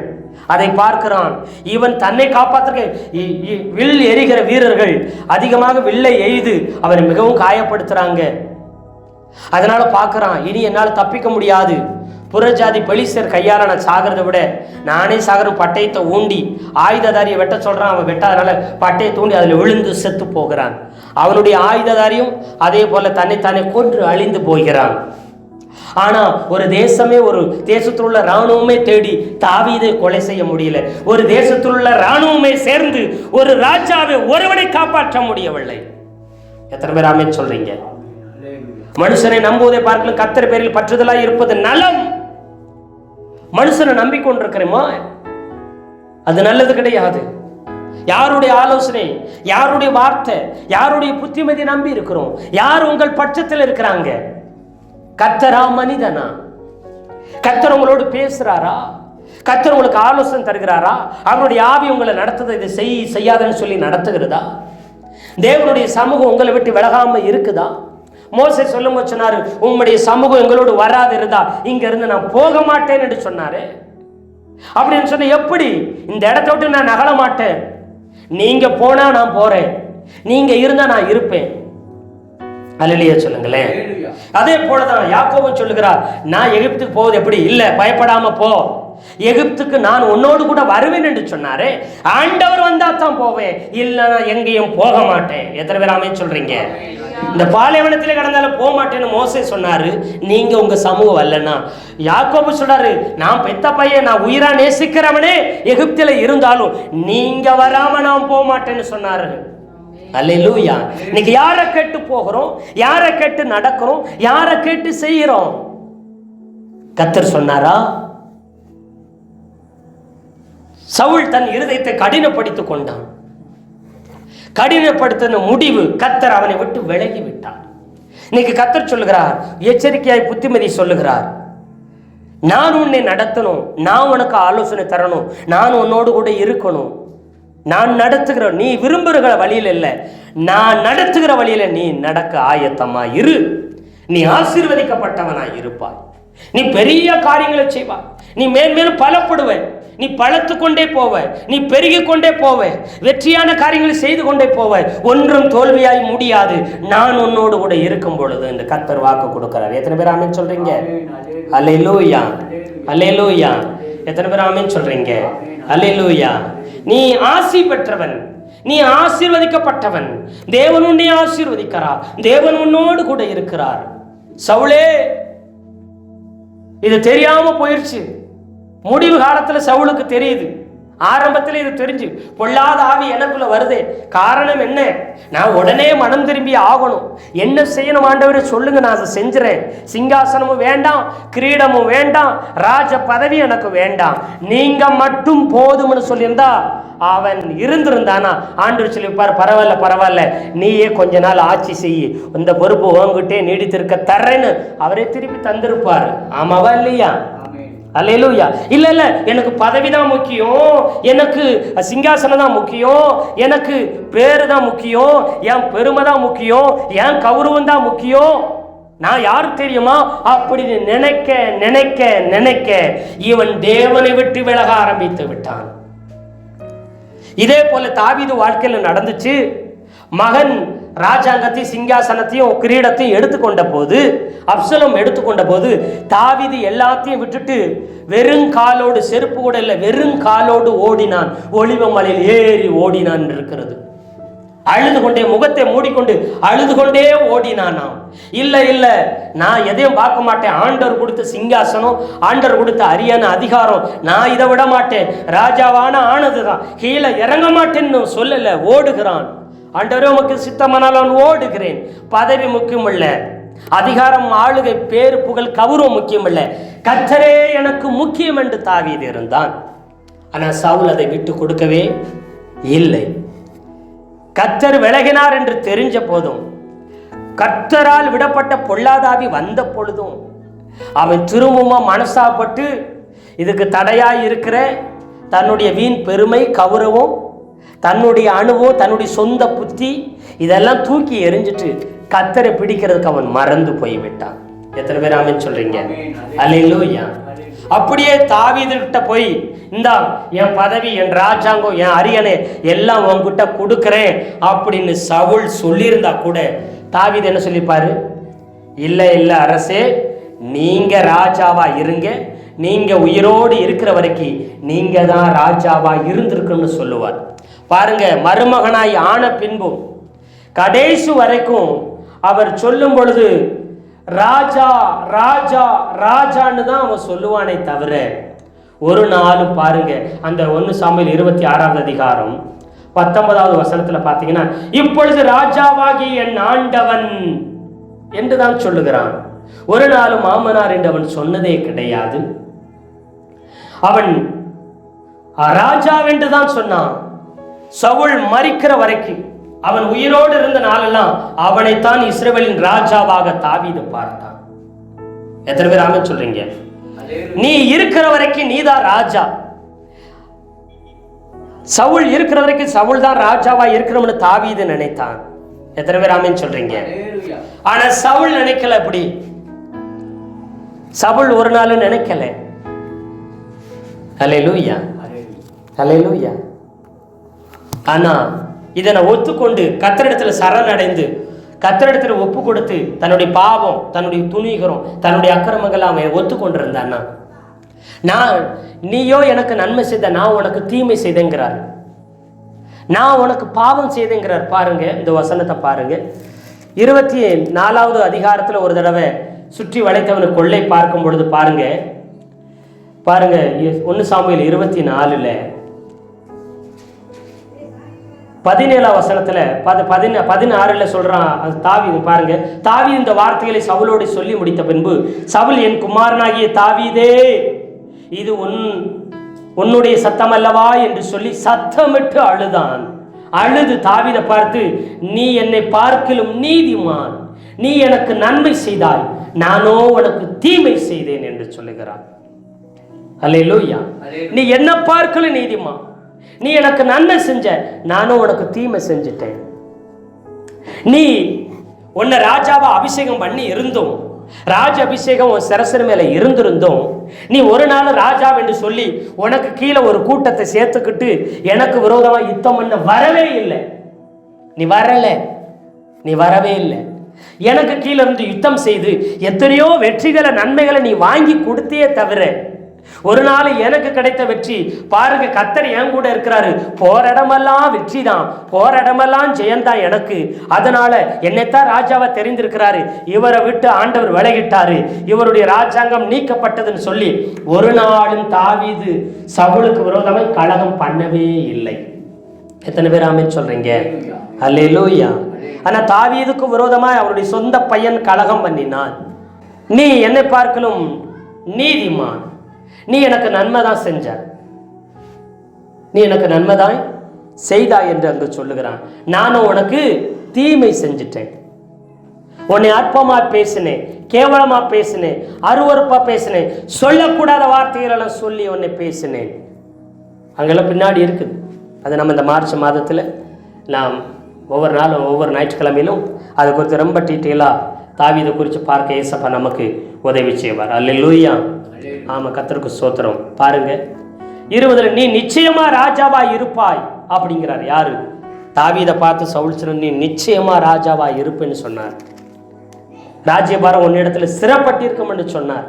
A: அதை பார்க்கிறான். இவன் தன்னை காப்பாற்ற வில் எறிகிற வீரர்கள் அதிகமாக வில்லை எய்து அவனை மிகவும் காயப்படுத்துறாங்க. அதனால பார்க்கிறான், இனி என்னால் தப்பிக்க முடியாது, புறஜாதி பெலிஸ்தர் கையால நான் சாகிறத விட நானே சாகரும். பட்டயத்தை ஊண்டி ஆயுததாரியை வெட்ட சொல்றான். அவன் வெட்டாதனால பட்டயத்தை ஊண்டி அதில் விழுந்து செத்து போகிறான். அவனுடைய ஆயுததாரியும் அதே போல தன்னைத்தானே கொன்று அழிந்து போகிறான். ஆனா ஒரு தேசமே, ஒரு தேசத்தில் உள்ள இராணுவமே தேடி தாவீதை கொலை செய்ய முடியல. ஒரு தேசத்தில் உள்ள இராணுவமே சேர்ந்து ஒரு ராஜாவை ஒருவனை காப்பாற்ற முடியவில்லை. எத்தனை பேர் ஆமென் சொல்றீங்க? மனுஷனை நம்புவதை பார்க்கலாம், கர்த்தர் பேரில் பற்றுதலாய் இருப்பது நலம். மனுஷனை நம்பிக்கொண்டிருக்கிறோமா, அது நல்லது கிடையாது. யாருடைய ஆலோசனை, யாருடைய வார்த்தை, யாருடைய புத்திமதி நம்பி இருக்கிறோம்? யார் உங்கள் பட்சத்தில் இருக்கிறாங்க? கர்த்தரா மனிதனா? கர்த்தர் உங்களோடு பேசுறாரா? கர்த்தர் உங்களுக்கு ஆலோசனை தருகிறாரா? அவருடைய ஆவி உங்களை நடத்துதை இதை செய்யாதன்னு சொல்லி நடத்துகிறதா? தேவனுடைய சமூகம் உங்களை விட்டு விலகாம இருக்குதா? மோசே சொல்லும் போது சொன்னாரு, உங்களுடைய சமூகம் எங்களோடு வராது இருந்தா இங்க இருந்து நான் போக மாட்டேன் என்று சொன்னாரு. அப்படின்னு சொன்ன, எப்படி இந்த இடத்த விட்டு நான் நகல மாட்டேன், நீங்க போனா நான் போறேன், நீங்க இருந்தா நான் இருப்பேன். அல்லேலூயா சொல்லுங்களேன். அதே போலதான் யாக்கோபு சொல்லுகிறார், நான் எகிப்துக்கு போவது எப்படி? இல்ல, பயப்படாம போ, எகிப்துக்கு நான் உன்னோடு கூட வருவேன் என்று சொன்னாரே. ஆண்டவர் வந்தா தான் போவேன், இல்ல நான் எங்கேயும் போக மாட்டேன். எத்தனை பேர் ஆமென் சொல்றீங்க? இந்த பாலைவனத்திலே கடந்தாலும் போக மாட்டேன்னு மோசே சொன்னாரு. நீங்க உங்க சமூகம் வரலன்னா, யாக்கோபு சொல்றாரு, நான் பெத்த பையன், நான் உயிரா நேசிக்கிறவனே எகிப்தில இருந்தாலும் நீங்க வராம நான் போக மாட்டேன்னு சொன்னாரு. அல்லேலூயா. இன்னைக்கு யாரை கேட்டு போகிறோம், யாரை கேட்டு நடக்கிறோம், யாரை கேட்டு செய்கிறோம்? கர்த்தர் சொன்னாரா? சவுல் தன் இருதயத்தை கடினப்படுத்திக் கொண்டான். கடினப்படுத்தின முடிவு கர்த்தர் அவனை விட்டு விலகி விட்டார். இன்னைக்கு கர்த்தர் சொல்லுகிறார், எச்சரிக்கையாய் புத்திமதி சொல்லுகிறார், நான் உன்னை நடத்தணும், நான் உனக்கு ஆலோசனை தரணும், நான் உன்னோடு கூட இருக்கணும், நான் நடத்துகிற, நீ விரும்புகிற வழியில் இல்லை, நான் நடத்துகிற வழியில நீ நடக்க ஆயத்தமா இரு. நீ ஆசீர்வதிக்கப்பட்டவனாய் இருப்பாய், நீ பெரிய காரியங்களை செய்வாய், நீ மேன்மேலும் பலப்படுவ, நீ பலத்து கொண்டே போவ, நீ பெருகி கொண்டே போவ, வெற்றியான காரியங்களை செய்து கொண்டே போவ, ஒன்றும் தோல்வியாய் முடியாது, நான் உன்னோடு கூட இருக்கும் பொழுது இந்த கர்த்தர் வாக்கு கொடுக்கிறார். எத்தனை பேர் ஆமென் சொல்றீங்க? அல்லேலூயா, அல்லேலூயா. எத்தனை பேர் ஆமென் சொல்றீங்க? அல்லேலூயா. நீ ஆசி பெற்றவன், நீ ஆசீர்வதிக்கப்பட்டவன், தேவன் உன்னை ஆசீர்வதிக்கிறார், தேவன் உன்னோடு கூட இருக்கிறார். சவுலே இது தெரியாம போயிருச்சு. முடிவு காலத்துல சவுலுக்கு தெரியுது. ஆரம்பத்தில் இது தெரிஞ்சு, பொல்லாத ஆவி எனக்குள்ள வருதே, காரணம் என்ன? நான் உடனே மனம் திரும்பி ஆகணும். என்ன செய்யணும் ஆண்டவரே சொல்லுங்க, நான் அதை செஞ்சுறேன். சிங்காசனமும் வேண்டாம், கிரீடமும் வேண்டாம், ராஜ பதவி எனக்கு வேண்டாம், நீங்க மட்டும் போதும்னு சொல்லியிருந்தா அவன் இருந்திருந்தானா ஆண்டவர் சொல்லிப்பார், பரவாயில்ல பரவாயில்ல, நீயே கொஞ்ச நாள் ஆட்சி செய்ய, இந்த பொறுப்பு உங்ககிட்டே நீடித்திருக்க தர்றேன்னு அவரே திருப்பி தந்திருப்பாரு. ஆமாவா இல்லையா? அல்லேலூயா. இல்ல இல்ல, எனக்கு பதவி தான் முக்கியம், எனக்கு சிங்காசனம் தான் முக்கியம், எனக்கு பேரு தான் முக்கியம், என் பெருமை தான் முக்கியம், என் கௌரவம் தான் முக்கியம், நான் யாரு தெரியுமா அப்படின்னு நினைக்க நினைக்க நினைக்க இவன் தேவனை விட்டு விலக ஆரம்பித்து விட்டான். இதே போல தாவீது வாழ்க்கையில் நடந்துச்சு. மகன் ராஜாங்கத்தையும் சிங்காசனத்தையும் கிரீடத்தையும் எடுத்துக்கொண்ட போது, அப்சலோம் எடுத்துக்கொண்ட போது, தாவீது எல்லாத்தையும் விட்டுட்டு வெறும் காலோடு, செருப்பு கூட இல்லை, வெறும் காலோடு ஓடினான். ஒலிவ மலையில் ஏறி ஓடினான் இருக்கிறது. அழுது கொண்டே, முகத்தை மூடிக்கொண்டு அழுது கொண்டே ஓடினானாம். இல்லை இல்லை, நான் எதையும் பார்க்க மாட்டேன், ஆண்டவர் கொடுத்த சிங்காசனம், ஆண்டவர் கொடுத்த அரியான அதிகாரம், நான் இதை விட மாட்டேன், ராஜாவான ஆனதுதான், கீழே இறங்க மாட்டேன்னு சொல்லல, ஓடுகிறான். ஆண்டவரே உமக்கு சித்தமானால் நான் ஓடுகிறேன். பதவி முக்கியம் இல்ல, அதிகாரம், ஆளுகை, பேரு, புகழ், கௌரவம் முக்கியம் இல்ல, கர்த்தரே எனக்கு முக்கியம் என்று தாவீது இருந்தான். ஆனா சவுல் அதை விட்டு கொடுக்கவே இல்லை. கர்த்தர் விலகினார் என்று தெரிஞ்ச போதும், கர்த்தரால் விடப்பட்ட பொல்லாதாவி வந்த பொழுதும் அவன் திரும்பவும் மனசாப்பட்டு இதுக்கு தடையாய் இருக்கிற தன்னுடைய வீண் பெருமை, கௌரவம், தன்னுடைய அனுபவம், தன்னுடைய சொந்த புத்தி இதெல்லாம் தூக்கி எறிஞ்சிட்டு கர்த்தரை பிடிக்கிறதுக்கு அவன் மறந்து போய்விட்டான். எத்தனை பேர் ஆமென் சொல்றீங்க? அல்லேலூயா. அப்படியே தாவீதுகிட்ட போய், இந்தா என் பதவி, என் ராஜாங்கம், என் அரியணை எல்லாம் உன்கிட்ட கொடுக்கிறேன் அப்படின்னு சவுல் சொல்லியிருந்தா கூட தாவீது என்ன சொல்லிப்பாரு? இல்லை இல்லை அரசே, நீங்க ராஜாவா இருங்க, நீங்க உயிரோடு இருக்கிற வரைக்கும் நீங்க தான் ராஜாவா இருந்திருக்குன்னு சொல்லுவார். பாருங்க, மருமகனாய் ஆன பின்பும் கடைசி வரைக்கும் அவர் சொல்லும் பொழுது ராஜா ராஜா ராஜான்னு தான் அவன் சொல்லுவானே தவிர ஒரு நாளும், பாருங்க அந்த 1 சாமுவேல் 26வது அதிகாரம் 19வது வசனத்துல பாத்தீங்கன்னா, இப்பொழுது ராஜாவாகி என் ஆண்டவன் என்றுதான் சொல்லுகிறான். ஒரு நாளும் மாமனார் என்று அவன் சொன்னதே கிடையாது. அவன் ராஜாவென்று தான் சொன்னான். சவுல் மரிக்கிற வரைக்கும், அவன் உயிரோடு இருந்த நாளெல்லாம் அவனைத்தான் இஸ்ரவேலின் ராஜாவாக தாவீது பார்த்தான். எத்தனை பேர் ஆமென் சொல்றீங்க? நீ இருக்கிற வரைக்கும் நீதான் ராஜா. சவுல் இருக்கிற வரைக்கும் சவுல் தான் ராஜாவா இருக்கணும்னு தாவீது நினைத்தான். எத்தனை பேர் ஆமென் சொல்றீங்க? ஆனா சவுல் நினைக்கல. அப்படி சவுல் ஒரு நாள் நினைக்கல. அல்லேலூயா, அல்லேலூயா. ஆனா இதனை ஒத்துக்கொண்டு கர்த்தரிடத்துல சரணடைந்து கர்த்தரிடத்துல ஒப்பு கொடுத்து தன்னுடைய பாவம், தன்னுடைய துணிகரம், தன்னுடைய அக்கிரமங்கள் அவன் ஒத்துக்கொண்டிருந்தான்னா, நான் நீயோ எனக்கு நன்மை செய்த, நான் உனக்கு தீமை செய்தேங்கிறார், நான் உனக்கு பாவம் செய்தேங்கிறார். பாருங்க இந்த வசனத்தை பாருங்க, 24வது அதிகாரத்தில் ஒரு தடவை சுற்றி வளைத்தவனு கொள்ளை பார்க்கும் பொழுது பாருங்க 1 சாமுவேல் 24 17 வசனத்துல 16 சொல்றான். தாவீது பாருங்க, தாவீது இந்த வார்த்தைகளை சவுலோடு சொல்லி முடித்த பின்பு, சவுல், என் குமாரனாகிய தாவீதே, இது உன்னுடைய சத்தம் அல்லவா என்று சொல்லி சத்தமிட்டு அழுதான். அழுது தாவீதை பார்த்து, நீ என்னை பார்க்கிலும் நீதிமான், நீ எனக்கு நன்மை செய்தாய், நானோ உனக்கு தீமை செய்தேன் என்று சொல்லுகிறான். அல்லேலூயா. நீ என்ன பார்க்கலும் நீதிமான், நீ எனக்கு நன்மை செஞ்ச, நானும் உனக்கு தீமை செஞ்சிட்டேன். நீ உன்னை ராஜாவா அபிஷேகம் பண்ணி இருந்தோம், ராஜ அபிஷேகம் உன் சிரசு மேல இருந்திருந்தோம், நீ ஒரு நாள் ராஜா என்று சொல்லி உனக்கு கீழே ஒரு கூட்டத்தை சேர்த்துக்கிட்டு எனக்கு விரோதமா யுத்தம் பண்ண வரவே இல்லை. நீ வரவே இல்லை. எனக்கு கீழே இருந்து யுத்தம் செய்து எத்தனையோ வெற்றிகளை நன்மைகளை நீ வாங்கி கொடுத்தே தவிர ஒரு நாள் எனக்கு கிடைத்த வெற்றி பாருங்க, கர்த்தர் என் கூட இருக்கிறாரு, போராடமெல்லாம் வெற்றி தான், போராடமெல்லாம் ஜெயந்தான் எனக்கு, அதனால என்னைத்தான் ராஜாவா தெரிந்திருக்கிறாரு, இவரை விட்டு ஆண்டவர் விலகிட்டாரு, இவருடைய ராஜாங்கம் நீக்கப்பட்டதுன்னு சொல்லி ஒரு நாளும் தாவீது சவுலுக்கு விரோதமாய் கலகம் பண்ணவே இல்லை. எத்தனை பேர் ஆமென் சொல்றீங்க? அல்லேலூயா. ஆனா தாவீதுக்கு விரோதமாய் அவருடைய சொந்த பையன் கலகம் பண்ணினான். நீ என்னை பார்க்கலும் நீதிமான், நீ எனக்கு நன்மைதான் செஞ்ச, நீ எனக்கு நன்மைதான் செய்தா என்று அங்கு சொல்லுகிறான். நானும் உனக்கு தீமை செஞ்சிட்டேன், உன்னை அற்பமா பேசினேன், கேவலமா பேசினேன், அருவருப்பா பேசினேன், சொல்லக்கூடாத வார்த்தைகளெல்லாம் சொல்லி உன்னை பேசினேன். அங்கெல்லாம் பின்னாடி இருக்குது. அது நம்ம இந்த மார்ச் மாதத்தில் நாம் ஒவ்வொரு நாளும் ஒவ்வொரு ஞாயிற்றுக்கிழமையிலும் அதை குறித்து ரொம்ப டீட்டெயிலாக தாவீதை குறித்து பார்க்க ஏசப்பா நமக்கு உதவி செய்வார். அல்லேலூயா. ஆமா, கர்த்தருக்கு ஸ்தோத்திரம். பாருங்க 20 நீ நிச்சயமா ராஜாவா இருப்பாய் அப்படிங்கிறார். யாரு? தாவீதை பார்த்து சவுல் சொன்னார், நீ நிச்சயமா ராஜாவா இருப்பேன்னு சொன்னார். ராஜ்யபாரம் உன்னிடத்துல சிறப்பட்டிருக்கும் என்று சொன்னார்.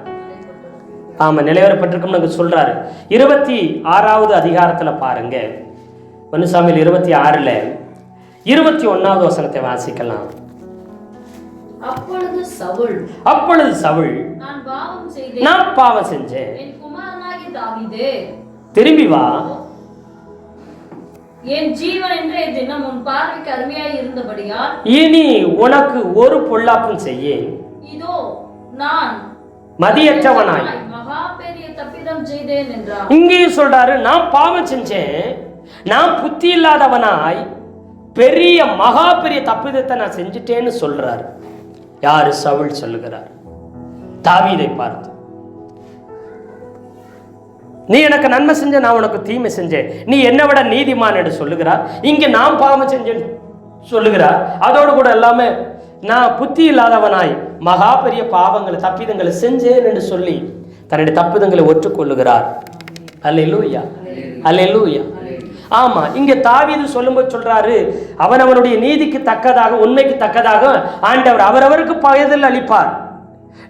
A: ஆமா, நிலைவரப்பட்டிருக்கும் சொல்றாரு. 26வது அதிகாரத்துல பாருங்க, 1 சாமுவேல் 26 21வது வசனத்தை வாசிக்கலாம்.
B: அப்பொழுது சவுல், நான் பாவம் செஞ்சேன், என் குமாரனாகிய தாவீதே,
A: திரும்பி வா,
B: என் ஜீவன் என்றே தினம் உன் பார்வைக்கு அருமையாய் இருந்தபடியால்
A: இனி உனக்கு ஒரு பொல்லாப்பும் செய்யேன்,
B: இதோ நான்
A: மதியற்றவனாய்
B: மகா பெரிய தப்பிதம் செய்தேன் என்றார்.
A: இங்கேயும் சொல்றாரு, நான் பாவம் செஞ்சேன், நான் புத்தி இல்லாதவனாய் பெரிய மகா பெரிய தப்பிதத்தை நான் செஞ்சுட்டேன்னு சொல்றாரு. யாரு? சவுல் சொல்லுகிறார் தாவீதை பார்த்து. நீ எனக்கு நன்மை செஞ்ச, நான் உனக்கு தீமை செஞ்சேன், நீ என்னை விட நீதிமான் என்று சொல்லுகிறார். இங்க நான் பாவம் செஞ்சேன்னு சொல்லுகிறார். அதோடு கூட எல்லாமே நான் புத்தி இல்லாதவனாய் மகா பெரிய பாவங்களை தப்பிதங்களை செஞ்சேன் என்று சொல்லி தன்னுடைய தப்பிதங்களை ஒற்றுக்கொள்ளுகிறார். அல்லேலூயா, அல்லேலூயா. ஆமா, இங்க தாவீது சொல்லும்போது சொல்றாரு, அவனவனுடைய நீதிக்கு தக்கதாக, உண்மைக்கு தக்கதாக ஆண்டவர் அவரவருக்கு பகிர்தல் அளிப்பார்.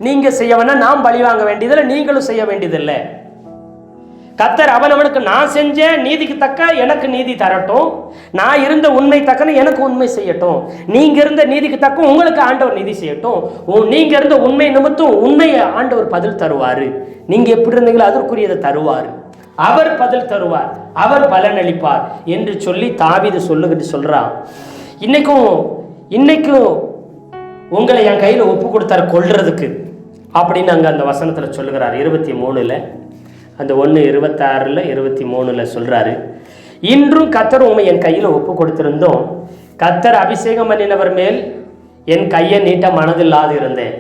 A: நீங்க செய்யவனா நாம் பழி வாங்க வேண்டியதில்லை, நீங்களும் செய்ய வேண்டியதில்லை. கர்த்தர் அவனவனுக்கு நான் செஞ்ச நீதிக்கு தக்க எனக்கு நீதி தரட்டும், நான் இருந்த உண்மை தக்கன்னு எனக்கு உண்மை செய்யட்டும், நீங்க இருந்த நீதிக்கு தக்க உங்களுக்கு ஆண்டவர் நீதி செய்யட்டும், நீங்க இருந்த உண்மை நிமித்தம் உண்மையை ஆண்டவர் பதில் தருவாரு, நீங்க எப்படி இருந்தீங்களோ அதற்குரியதை தருவார், அவர் பதில் தருவார், அவர் பலன் அளிப்பார் என்று சொல்லி தாவீது சொல்றான். இன்னைக்கும் உங்களை என் கையில ஒப்பு கொடுத்தாரு கொல்றதுக்கு அப்படின்னு அங்க அந்த வசனத்துல சொல்லுகிறார். 23 அந்த 1:26 23 சொல்றாரு, இன்றும் கர்த்தர் உம்மை என் கையில ஒப்பு கொடுத்திருந்தோம், கர்த்தர் அபிஷேகம் பண்ணினவர் மேல் என் கையை நீட்ட மனதில்லாது இருந்தேன்,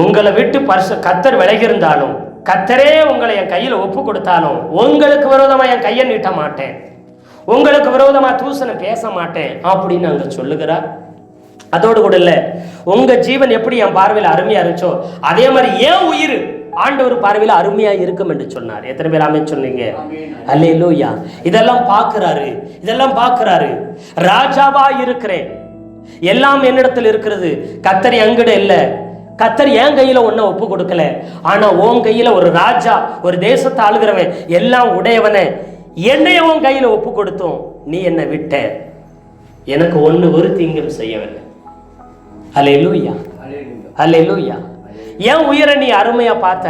A: உங்களை விட்டு கர்த்தர் விலகி இருந்தாலும், கர்த்தரே உங்களை என் கையில் ஒப்பு கொடுத்தாலும் உங்களுக்கு விரோதமா என் கையை நீட்ட மாட்டேன், உங்களுக்கு விரோதமா தூசணம் பேச மாட்டேன் அப்படின்னு அங்க சொல்லுகிறார். அதோடு கூட இல்ல, உங்க ஜீவன் எப்படி என் பார்வையில் அருமையா இருந்துச்சோ அதே மாதிரி ஏன் உயிர் ஆண்டவர் பார்வையில் அருமையா இருக்கும் என்று சொன்னார். எத்தனை பேர் ஆமென் சொன்னீங்க? அல்லேலூயா. இதெல்லாம் பார்க்கிறாரு. ராஜாவா இருக்கிறேன், எல்லாம் என்னிடத்தில் இருக்கிறது, கர்த்தர் என்கிட்ட இல்லை, கர்த்தர் என் கையில ஒன்ன ஒப்பு கொடுக்கல, ஆனா உன் கையில ஒரு ராஜா, ஒரு தேசத்தை ஆளுகிறவன், எல்லாம் உடையவன என்னைய உன் கையில ஒப்பு கொடுத்தோம், நீ என்னை விட்ட, எனக்கு ஒரு தீங்கும் செய்யவில்லை. அல்லேலூயா, அல்லேலூயா. ஏன் உயிரை நீ அருமையா பார்த்த?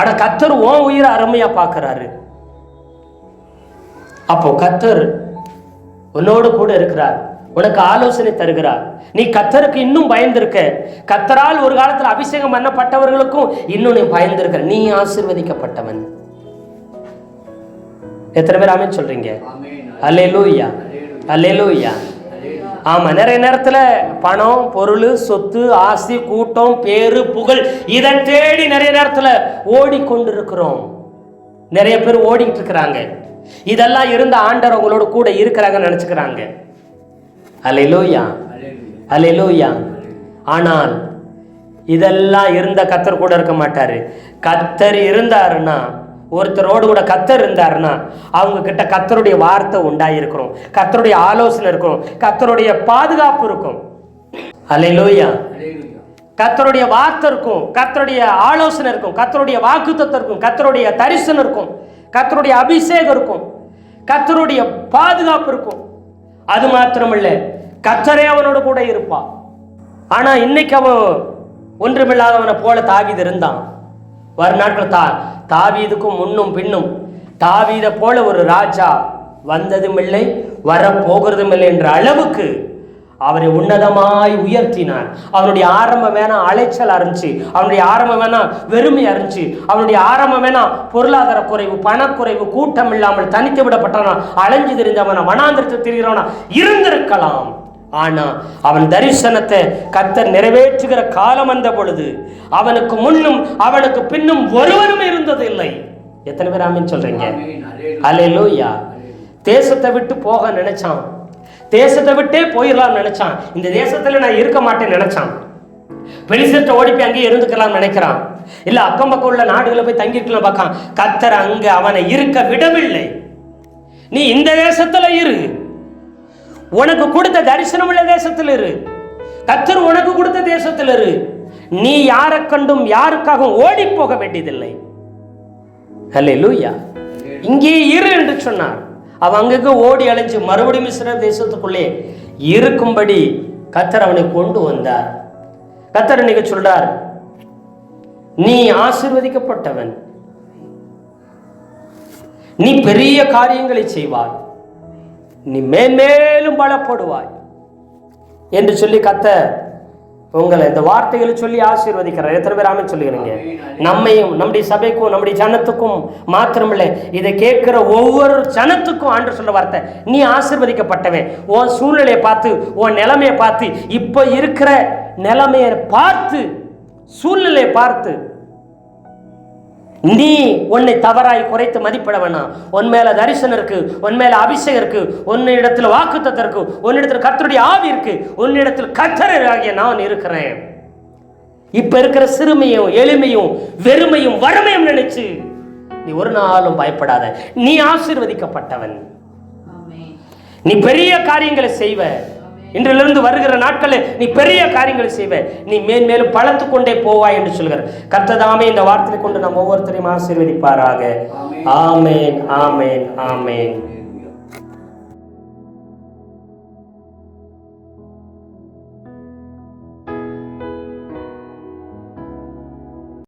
A: அட கர்த்தர் உன் உயிரை அருமையா பார்க்கிறாரு. அப்போ கர்த்தர் உன்னோடு கூட இருக்கிறார், உனக்கு ஆலோசனை தருகிறார். நீ கர்த்தருக்கு இன்னும் பயந்திருக்க. கர்த்தரால் ஒரு காலத்தில் அபிஷேகம் பண்ணப்பட்டவர்களுக்கும் இன்னும் நீ பயந்திருக்க. நீ ஆசீர்வதிக்கப்பட்டவன். எத்தனை பேர் ஆமென் சொல்றீங்க? அல்லேலூயா, அல்லேலூயா. ஆமா, நிறைய நேரத்துல பணம், பொருள், சொத்து, ஆசி, கூட்டம், பேரு, புகழ் இதை தேடி நிறைய நேரத்துல ஓடிக்கொண்டிருக்கிறோம். நிறைய பேர் ஓடிக்கிட்டு இருக்கிறாங்க. இதெல்லாம் இருந்த ஆண்டவர் உங்களோட கூட இருக்கிறாங்கன்னு நினைச்சுக்கிறாங்க. அல்லேலூயா, அல்லேலூயா. ஆனால் இதெல்லாம் இருந்த கர்த்தர் கூட இருக்க மாட்டாரு. கர்த்தர் இருந்தாருன்னா, ஒருத்தரோடு கூட கர்த்தர் இருந்தாருன்னா அவங்க கிட்ட கர்த்தருடைய வார்த்தை உண்டாயிருக்கிறோம், கர்த்தருடைய ஆலோசனை இருக்கும், கர்த்தருடைய பாதுகாப்பு இருக்கும். அல்லேலூயா. கர்த்தருடைய வார்த்தை இருக்கும், கர்த்தருடைய ஆலோசனை இருக்கும், கர்த்தருடைய வாக்குத்தத்தம் இருக்கும், கர்த்தருடைய தரிசனம் இருக்கும், கர்த்தருடைய அபிஷேகம் இருக்கும், கர்த்தருடைய பாதுகாப்பு இருக்கும். அது மாத்திரமல்ல, கர்த்தரே அவனோட கூட இருப்பான். ஆனா இன்னைக்கு அவன் ஒன்றுமில்லாதவனை போல தாவீது இருந்தான். வர நாட்கள் தாவீதுக்கும் முன்னும் பின்னும் தாவீதை போல ஒரு ராஜா வந்ததும் இல்லை, வரப்போகிறதும் இல்லை என்ற அளவுக்கு அவரை உன்னதமாய் உயர்த்தினார். அவனுடைய ஆரம்பம் வேணா அலைச்சல் இருந்துச்சு, அவனுடைய ஆரம்பம் வேணா வெறுமை இருந்துச்சு, அவனுடைய ஆரம்பம் வேணா பொருளாதார குறைவு, பணக்குறைவு, கூட்டம் இல்லாமல் தனித்து விடப்பட்டவனா, அலைஞ்சு தெரிந்தவனா, வனாந்திரத்தை திரிகிறவனா இருந்திருக்கலாம். ஆனா அவன் தரிசனத்தை கர்த்தர் நிறைவேற்றுகிற காலம் வந்த பொழுது அவனுக்கு முன்னும் அவனுக்கு பின்னும் ஒருவரும் இருந்தது இல்லை. எத்தனை பேர் ஆமென் சொல்றீங்க? அல்லேலூயா. தேசத்தை விட்டு போக நினைச்சான், தேசத்தை விட்டே போயிடலாம் நினைச்சான், இந்த தேசத்துல நான் இருக்க மாட்டேன்னு நினைச்சான். பெலிஸ்தர்ட்ட ஓடி போய் அங்கேயே இருந்துக்கலாம் நினைக்கிறான், இல்ல அக்கம் பக்கம் உள்ள நாடுகளை போய் தங்கிருக்கலாம் பார்க்கான். கர்த்தர் அங்க அவனை இருக்க விடவில்லை. நீ இந்த தேசத்துல இரு, உனக்கு கொடுத்த தரிசனம் உள்ள தேசத்தில் இரு, கர்த்தர் உனக்கு கொடுத்த தேசத்தில் இரு. நீ யாரை கண்டும் யாருக்காகவும் ஓடி போக வேண்டியதில்லை. அல்லேலூயா. இங்கே இரு என்று சொன்னார். அவன் அங்கங்க ஓடி அலைஞ்சு மறுபடியும் இஸ்ரவேல் தேசத்துக்குள்ளே இருக்கும்படி கர்த்தர் அவனை கொண்டு வந்தார். கர்த்தர் இன்னைக்கு சொல்றார், நீ ஆசீர்வதிக்கப்பட்டவன், நீ பெரிய காரியங்களை செய்வாய், நீ மேன்மேலும் பலப்படுவாய் என்று சொல்லி கர்த்தர் உங்களை இந்த வார்த்தைகளை சொல்லி ஆசீர்வதிக்கிறார். எத்தனை பேர் ஆமென் சொல்லுகிறீங்க? நம்மையும் நம்முடைய சபைக்கும் நம்முடைய ஜனத்துக்கும் மாத்திரமில்லை, இதை கேட்கிற ஒவ்வொரு ஜனத்துக்கும் ஆண்டவர் சொல்ற வார்த்தை, நீ ஆசீர்வதிக்கப்பட்டவன். உன் சூழ்நிலையை பார்த்து, உன் நிலைமையை பார்த்து, இப்ப இருக்கிற நிலைமையை பார்த்து, சூழ்நிலையை பார்த்து நீ உன்னை தவறாய் குறைத்து மதிப்பிட வேணாம். உன் மேல தரிசனம் இருக்கு, உன் மேல அபிஷேகம் இருக்கு, உன்னிடத்துல வாக்குத்தத்தம் இருக்கு, உன்னிடத்துல கர்த்தருடைய ஆவி இருக்கு, உன்னிடத்தில் கர்த்தராகிய நான் இருக்கிறேன். இப்ப இருக்கிற சிறுமையும் எளிமையும் வெறுமையும் வறுமையும் நினைச்சு நீ ஒரு நாளும் பயப்படாத. நீ ஆசீர்வதிக்கப்பட்டவன், நீ பெரிய காரியங்களை செய்வ. இன்றிலிருந்து வருகிற நாட்களில் நீ பெரிய காரியங்களை செய்வ, நீ மேன்மேலும் பலத்து கொண்டே போவாய் என்று சொல்கிறார். கர்த்ததாமே இந்த வார்த்தையை கொண்டு நாம் ஒவ்வொருத்தரையும் ஆசீர்வதிப்பாராக. ஆமேன், ஆமேன், ஆமேன்.